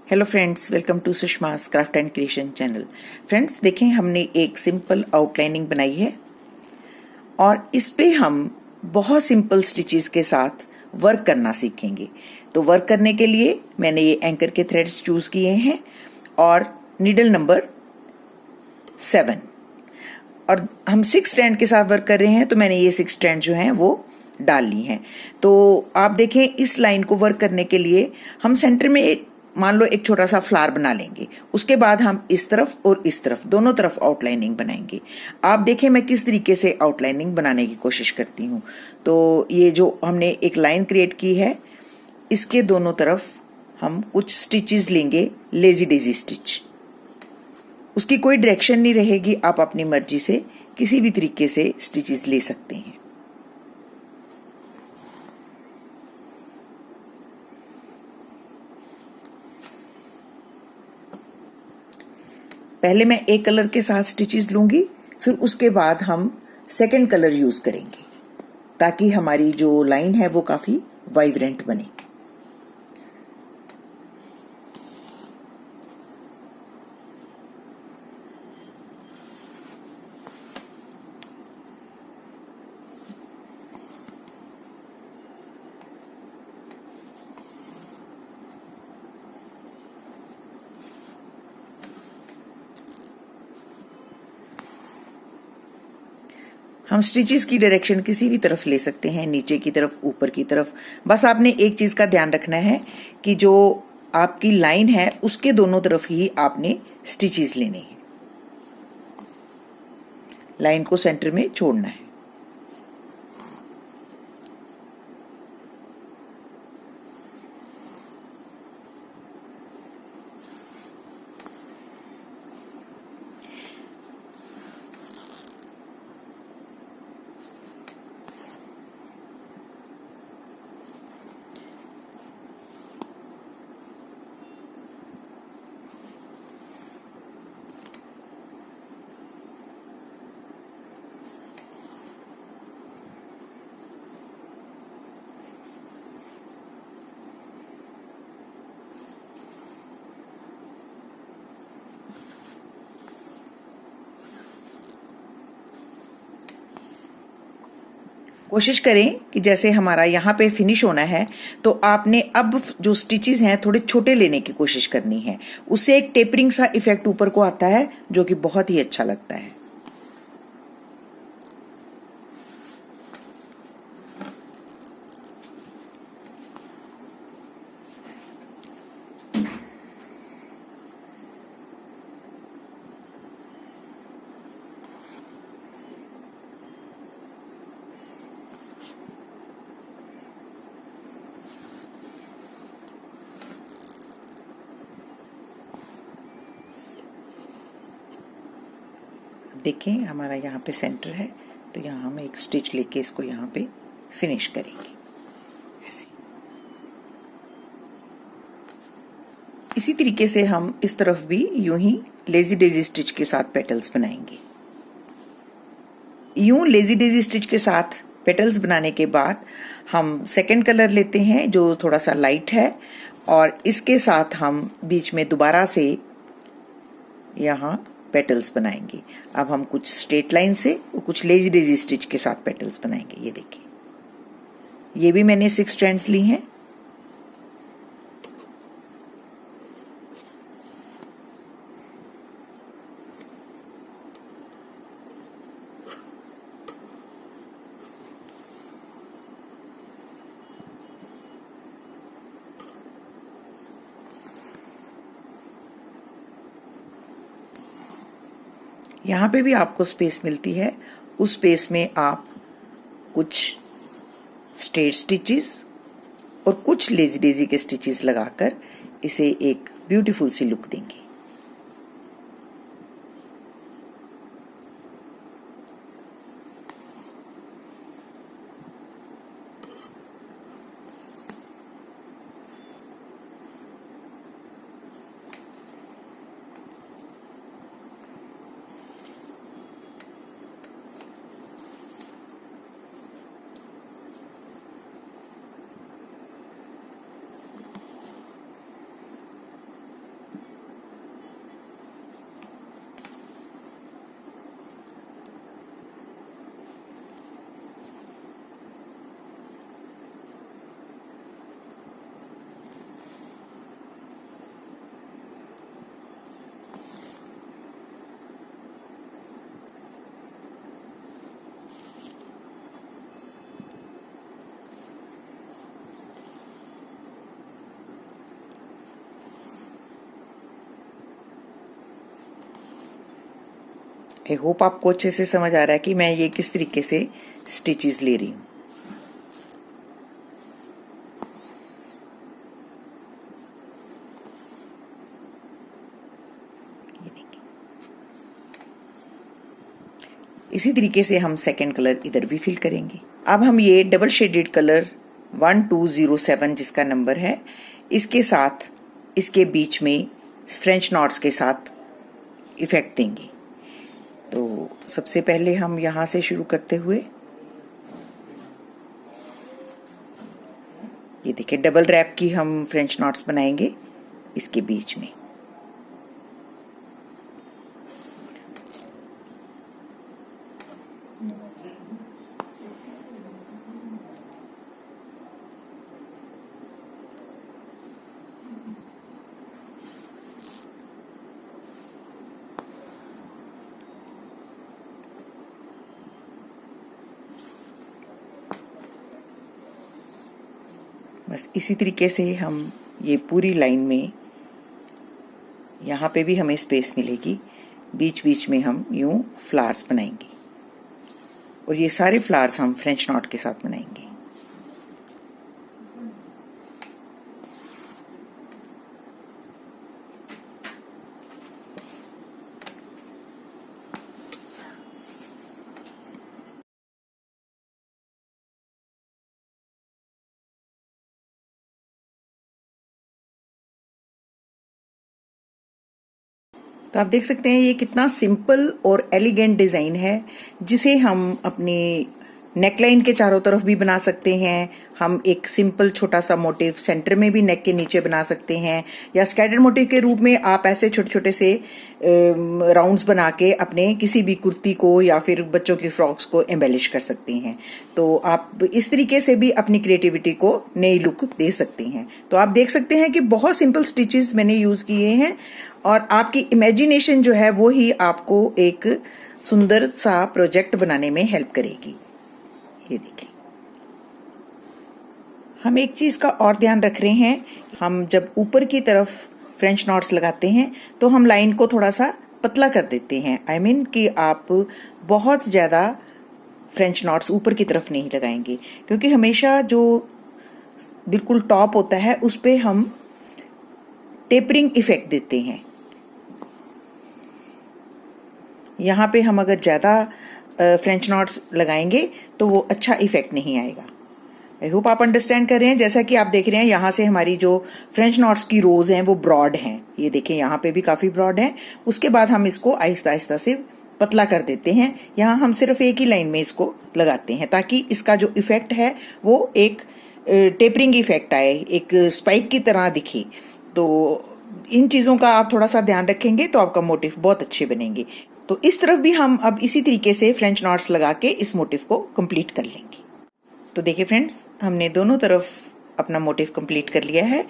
Hello friends, welcome to Sushma's craft and creation channel. Friends देखें, हमने एक सिंपल आउटलाइनिंग बनाई है और इस पे हम बहुत सिंपल स्टिचेस के साथ वर्क करना सीखेंगे। तो वर्क करने के लिए मैंने ये एंकर के थ्रेड्स चूज किए हैं और नीडल नंबर 7 और हम 6 स्ट्रैंड के साथ वर्क कर रहे हैं, तो मैंने ये 6 स्ट्रैंड जो हैं वो डाल ली हैं। तो आप देखें, इस लाइन को वर्क करने के लिए हम सेंटर में एक मान लो एक छोटा सा फ्लावर बना लेंगे। उसके बाद हम इस तरफ और इस तरफ दोनों तरफ आउटलाइनिंग बनाएंगे। आप देखें मैं किस तरीके से आउटलाइनिंग बनाने की कोशिश करती हूँ। तो ये जो हमने एक लाइन क्रिएट की है, इसके दोनों तरफ हम कुछ स्टिचेस लेंगे, लेजी डेजी स्टिच। उसकी कोई डायरेक्शन नहीं रहेगी, आप अपनी मर्जी से किसी भी तरीके से स्टिचेस ले सकते हैं। पहले मैं एक कलर के साथ स्टिचेस लूंगी, फिर उसके बाद हम सेकंड कलर यूज करेंगे ताकि हमारी जो लाइन है वो काफी वाइब्रेंट बने। हम स्टिचेस की डायरेक्शन किसी भी तरफ ले सकते हैं, नीचे की तरफ, ऊपर की तरफ। बस आपने एक चीज का ध्यान रखना है कि जो आपकी लाइन है उसके दोनों तरफ ही आपने स्टिचेस लेने हैं, लाइन को सेंटर में छोड़ना है। कोशिश करें कि जैसे हमारा यहाँ पे फिनिश होना है, तो आपने अब जो स्टिचेस हैं थोड़े छोटे लेने की कोशिश करनी है। उससे एक टेपरिंग सा इफेक्ट ऊपर को आता है जो कि बहुत ही अच्छा लगता है। देखें, हमारा यहाँ पे सेंटर है, तो यहाँ हम एक स्टिच लेके इसको यहाँ पे फिनिश करेंगे ऐसे। इसी तरीके से हम इस तरफ भी यूं ही लेजी डेजी स्टिच के साथ पेटल्स बनाएंगे। यूं लेजी डेजी स्टिच के साथ पेटल्स बनाने के बाद हम सेकंड कलर लेते हैं जो थोड़ा सा लाइट है, और इसके साथ हम बीच में दोबारा से यहाँ पेटल्स बनाएंगे। अब हम कुछ स्ट्रेट लाइन से और कुछ लेजी डेजी स्टिच के साथ पेटल्स बनाएंगे। ये देखिए, ये भी मैंने 6 स्ट्रैंड्स ली हैं। यहाँ पे भी आपको स्पेस मिलती है, उस स्पेस में आप कुछ स्ट्रेट स्टिचेस और कुछ लेजी डेजी के स्टिचेस लगाकर इसे एक ब्यूटीफुल सी लुक देंगे। आई होप आपको अच्छे से समझ आ रहा है कि मैं ये किस तरीके से स्टिचेस ले रही हूँ। इसी तरीके से हम सेकेंड कलर इधर भी फिल करेंगे। अब हम ये डबल शेडेड कलर 1207 जिसका नंबर है, इसके साथ इसके बीच में फ्रेंच नॉट्स के साथ इफेक्ट देंगे। तो सबसे पहले हम यहाँ से शुरू करते हुए ये देखिए डबल रैप की हम फ्रेंच नॉट्स बनाएंगे इसके बीच में। बस इसी तरीके से हम ये पूरी लाइन में, यहाँ पे भी हमें स्पेस मिलेगी, बीच बीच में हम यूं फ्लावर्स बनाएंगे और ये सारे फ्लावर्स हम फ्रेंच नॉट के साथ बनाएंगे। तो आप देख सकते हैं ये कितना सिंपल और एलिगेंट डिजाइन है, जिसे हम अपने नेकलाइन के चारों तरफ भी बना सकते हैं। हम एक सिंपल छोटा सा मोटिव सेंटर में भी नेक के नीचे बना सकते हैं, या स्कैटर्ड मोटिव के रूप में आप ऐसे छोटे छोटे से राउंड्स बना के अपने किसी भी कुर्ती को या फिर बच्चों की फ्रॉक्स को एम्बेलिश कर सकते हैं। तो आप इस तरीके से भी अपनी क्रिएटिविटी को नई लुक दे सकते हैं। तो आप देख सकते हैं कि बहुत सिंपल स्टिचेस मैंने यूज किए हैं और आपकी इमेजिनेशन जो है वो ही आपको एक सुंदर सा प्रोजेक्ट बनाने में हेल्प करेगी। ये देखिए, हम एक चीज का और ध्यान रख रहे हैं, हम जब ऊपर की तरफ फ्रेंच नॉट्स लगाते हैं तो हम लाइन को थोड़ा सा पतला कर देते हैं। आई मीन कि आप बहुत ज्यादा फ्रेंच नॉट्स ऊपर की तरफ नहीं लगाएंगे, क्योंकि हमेशा जो बिल्कुल टॉप होता है उस पे हम टेपरिंग इफेक्ट देते हैं। यहाँ पे हम अगर ज्यादा फ्रेंच नॉट्स लगाएंगे तो वो अच्छा इफेक्ट नहीं आएगा। आई होप आप अंडरस्टैंड कर रहे हैं। जैसा कि आप देख रहे हैं यहाँ से हमारी जो फ्रेंच नॉट्स की रोज हैं वो ब्रॉड हैं, ये देखें यहाँ पे भी काफी ब्रॉड है। उसके बाद हम इसको आहिस्ता आहिस्ता से पतला कर देते हैं। यहाँ हम सिर्फ एक ही लाइन में इसको लगाते हैं ताकि इसका जो इफेक्ट है वो एक टेपरिंग इफेक्ट आए, एक स्पाइक की तरह दिखे। तो इन चीजों का आप थोड़ा सा ध्यान रखेंगे तो आपका मोटिव बहुत अच्छे बनेंगे। तो इस तरफ भी हम अब इसी तरीके से फ्रेंच नॉट्स लगा के इस मोटिव को कंप्लीट कर लेंगे। तो देखिए फ्रेंड्स, हमने दोनों तरफ अपना मोटिव कंप्लीट कर लिया है।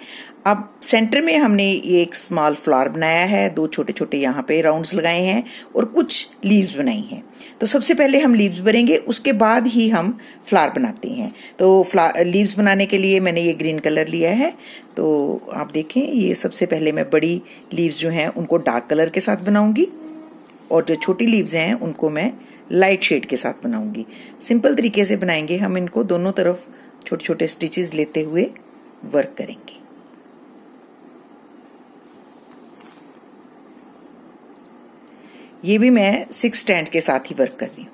अब सेंटर में हमने ये एक स्मॉल फ्लावर बनाया है, दो छोटे छोटे यहाँ पे राउंड्स लगाए हैं और कुछ लीव्स बनाई हैं। तो सबसे पहले हम लीव्स भरेंगे, उसके बाद ही हम फ्लावर बनाते हैं। तो लीव्स बनाने के लिए मैंने ये ग्रीन कलर लिया है। तो आप देखें, ये सबसे पहले मैं बड़ी लीव्स जो हैं उनको डार्क कलर के साथ बनाऊंगी और जो छोटी लीव्स हैं उनको मैं लाइट शेड के साथ बनाऊंगी। सिंपल तरीके से बनाएंगे हम इनको, दोनों तरफ छोटे छोटे स्टिचेस लेते हुए वर्क करेंगे। ये भी मैं 6 स्टैंड के साथ ही वर्क कर रही हूँ।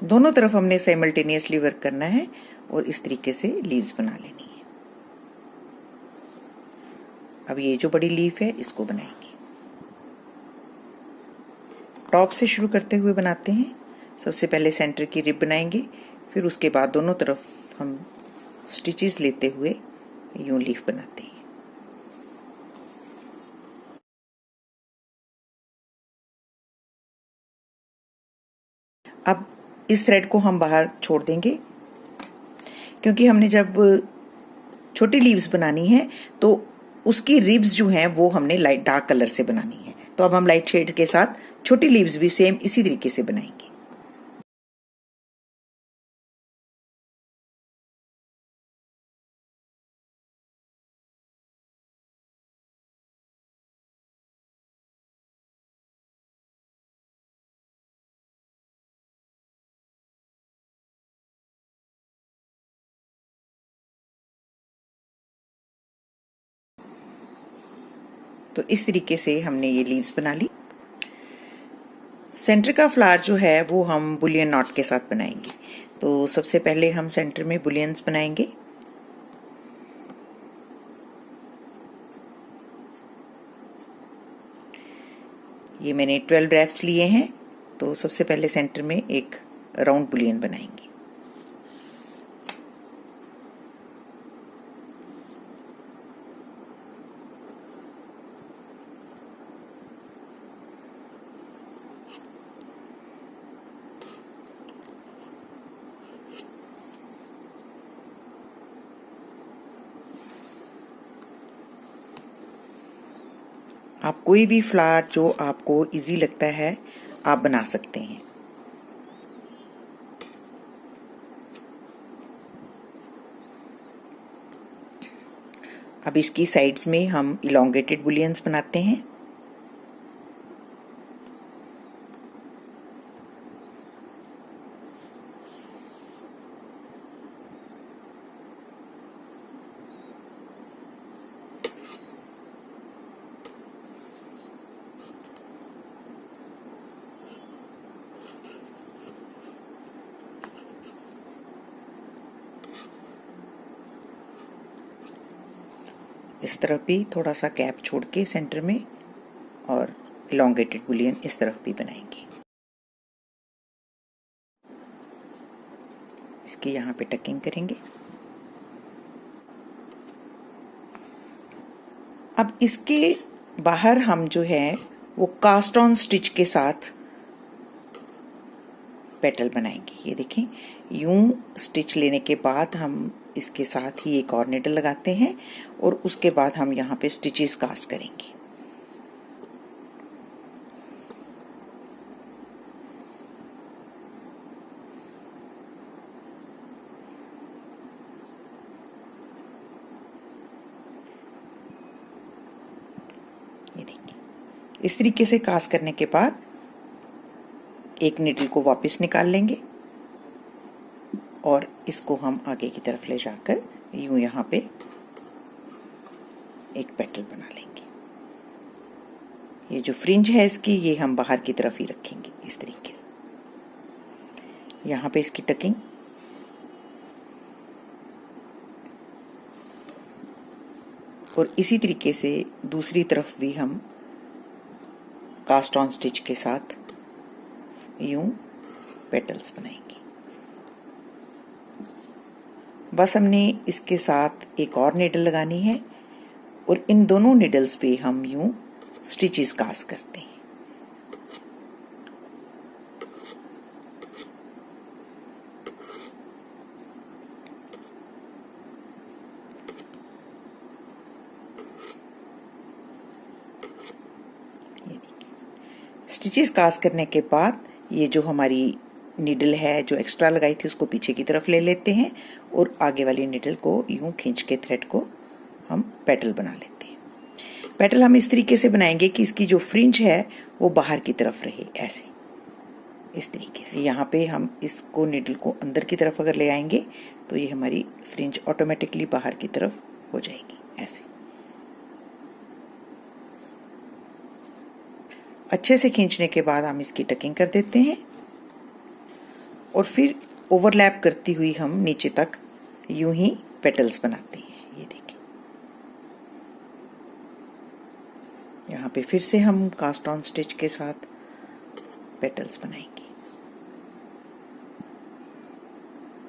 दोनों तरफ हमने साइमल्टेनियसली वर्क करना है और इस तरीके से लीव्स बना लेनी है। अब ये जो बड़ी लीफ है इसको बनाएंगे। टॉप से शुरू करते हुए बनाते हैं। सबसे पहले सेंटर की रिब बनाएंगे, फिर उसके बाद दोनों तरफ हम स्टिचेस लेते हुए यूं लीफ बनाते हैं। अब इस थ्रेड को हम बाहर छोड़ देंगे, क्योंकि हमने जब छोटी लीव्स बनानी है तो उसकी रिब्स जो हैं वो हमने लाइट डार्क कलर से बनानी है। तो अब हम लाइट शेड के साथ छोटी लीव्स भी सेम इसी तरीके से बनाएंगे। तो इस तरीके से हमने ये लीव्स बना ली। सेंटर का फ्लावर जो है वो हम बुलियन नॉट के साथ बनाएंगे। तो सबसे पहले हम सेंटर में बुलियंस बनाएंगे। ये मैंने 12 रैप्स लिए हैं। तो सबसे पहले सेंटर में एक राउंड बुलियन बनाएंगे। आप कोई भी फ्लावर जो आपको इजी लगता है आप बना सकते हैं। अब इसकी साइड्स में हम इलोंगेटेड बुलियंस बनाते हैं। इस तरफ भी थोड़ा सा गैप छोड़ के सेंटर में, और इलोंगेटेड बुलियन इस तरफ भी बनाएंगे। इसकी यहाँ पे टकिंग करेंगे। अब इसके बाहर हम जो है वो कास्ट ऑन स्टिच के साथ पेटल बनाएंगे। ये देखें, यूं स्टिच लेने के बाद हम इसके साथ ही एक और नीडल लगाते हैं और उसके बाद हम यहाँ पे स्टिचेस कास्ट करेंगे। ये देखिए, इस तरीके से कास्ट करने के बाद एक नीडल को वापस निकाल लेंगे और इसको हम आगे की तरफ ले जाकर यूं यहाँ पे एक पेटल बना लेंगे। ये जो फ्रिंज है इसकी, ये हम बाहर की तरफ ही रखेंगे इस तरीके से। यहाँ पे इसकी टकिंग, और इसी तरीके से दूसरी तरफ भी हम कास्ट ऑन स्टिच के साथ यूं पेटल्स बनाएंगे। बस हमने इसके साथ एक और नीडल लगानी है और इन दोनों नीडल्स पे हम यूं स्टिचेस कास्ट करते हैं। स्टिचेस कास्ट करने के बाद ये जो हमारी नीडल है जो एक्स्ट्रा लगाई थी उसको पीछे की तरफ ले लेते हैं और आगे वाली नीडल को यूं खींच के थ्रेड को हम पेटल बना लेते हैं। पेटल हम इस तरीके से बनाएंगे कि इसकी जो फ्रिंज है वो बाहर की तरफ रहे, ऐसे इस तरीके से। यहाँ पे हम इसको नीडल को अंदर की तरफ अगर ले आएंगे तो ये हमारी फ्रिंज ऑटोमेटिकली बाहर की तरफ हो जाएगी। ऐसे अच्छे से खींचने के बाद हम इसकी टकिंग कर देते हैं और फिर ओवरलैप करती हुई हम नीचे तक यूं ही पेटल्स बनाते हैं। ये देखिए, यहाँ पे फिर से हम कास्ट ऑन स्टिच के साथ पेटल्स बनाएंगे।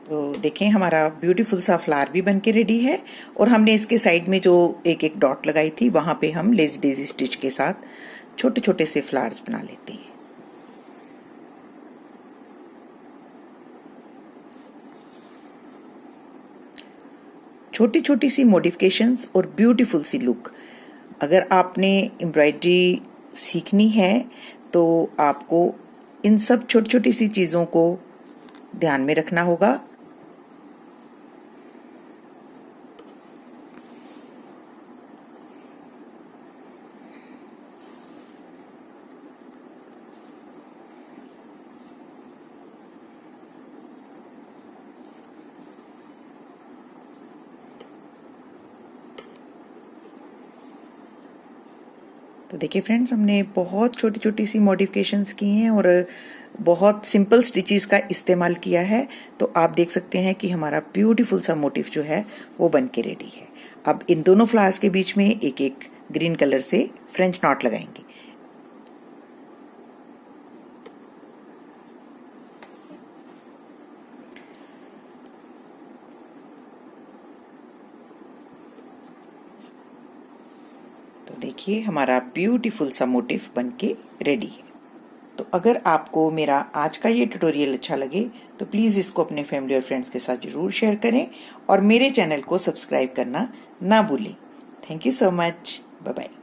तो देखें, हमारा ब्यूटीफुल सा फ्लावर भी बनके रेडी है और हमने इसके साइड में जो एक एक डॉट लगाई थी वहां पे हम लेस डेजी स्टिच के साथ छोटे छोटे से फ्लावर्स बना लेते हैं। छोटी छोटी सी मॉडिफिकेशंस और ब्यूटीफुल सी लुक। अगर आपने एम्ब्रॉयडरी सीखनी है तो आपको इन सब छोटी छोटी सी चीज़ों को ध्यान में रखना होगा। तो देखिए फ्रेंड्स, हमने बहुत छोटी छोटी सी मॉडिफिकेशंस की हैं और बहुत सिंपल स्टिचेस का इस्तेमाल किया है। तो आप देख सकते हैं कि हमारा ब्यूटीफुल सा मोटिव जो है वो बन के रेडी है। अब इन दोनों फ्लावर्स के बीच में एक एक ग्रीन कलर से फ्रेंच नॉट लगाएंगे। तो देखिए हमारा ब्यूटीफुल सा मोटिव बन के रेडी है। तो अगर आपको मेरा आज का ये ट्यूटोरियल अच्छा लगे तो प्लीज़ इसको अपने फैमिली और फ्रेंड्स के साथ जरूर शेयर करें और मेरे चैनल को सब्सक्राइब करना ना भूलें। Thank you so much. Bye bye.